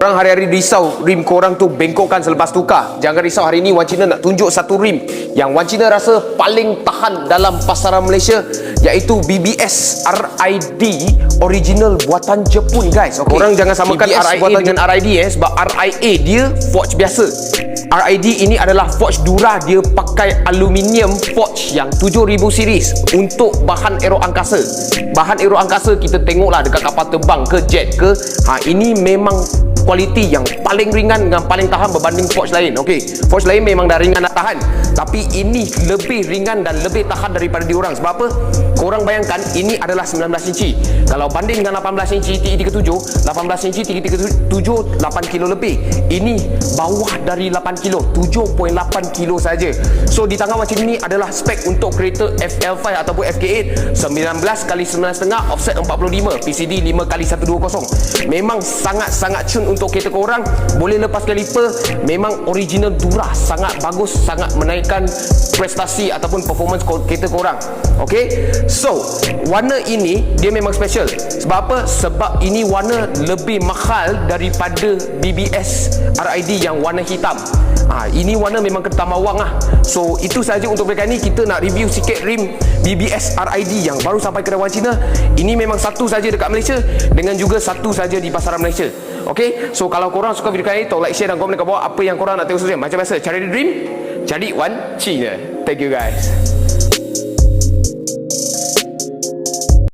Korang hari-hari risau rim korang tu bengkokkan selepas tukar. Jangan risau, hari ni Wan Cina nak tunjuk satu rim yang Wan Cina rasa paling tahan dalam pasaran Malaysia, iaitu BBS RID original buatan Jepun, guys. Okay. Korang jangan samakan BBS RIA dengan RID sebab RIA dia forge biasa. RID ini adalah forge Dura, dia pakai aluminium forge yang 7000 series untuk bahan aero angkasa. Bahan aero angkasa kita tengoklah dekat kapal terbang ke jet ke, ini memang kualiti yang paling ringan dengan paling tahan berbanding forge lain. Okey, forge lain memang dah ringan nak tahan, tapi ini lebih ringan dan lebih tahan daripada diorang. Sebab apa? Korang bayangkan ini adalah 19 inci. Kalau banding dengan 18 inci T37, 18 inci T37 8 kilo lebih. Ini bawah dari 8 kilo, 7.8 kilo saja. So di tangan macam ini adalah spek untuk kereta FL5 ataupun FK8 19 kali 9.5 offset 45, PCD 5 kali 120. Memang sangat-sangat cun untuk kereta korang. Boleh lepas kaliper, memang original Dura, sangat bagus, sangat menaikkan prestasi ataupun performance kereta korang. Okey, so warna ini dia memang special. Sebab apa? Sebab ini warna lebih mahal daripada BBS RID yang warna hitam. Ini warna memang ketamawang lah. So itu saja untuk mereka ni. Kita nak review sikit rim BBS RID yang baru sampai ke Wan Cina. Ini memang satu saja dekat Malaysia, dengan juga satu saja di pasaran Malaysia. Okay, so kalau korang suka video kali ni, tolong like, share dan komen dekat bawah apa yang korang nak tengok seterusnya. Macam biasa, cari dream, cari Wan Cina. Thank you guys.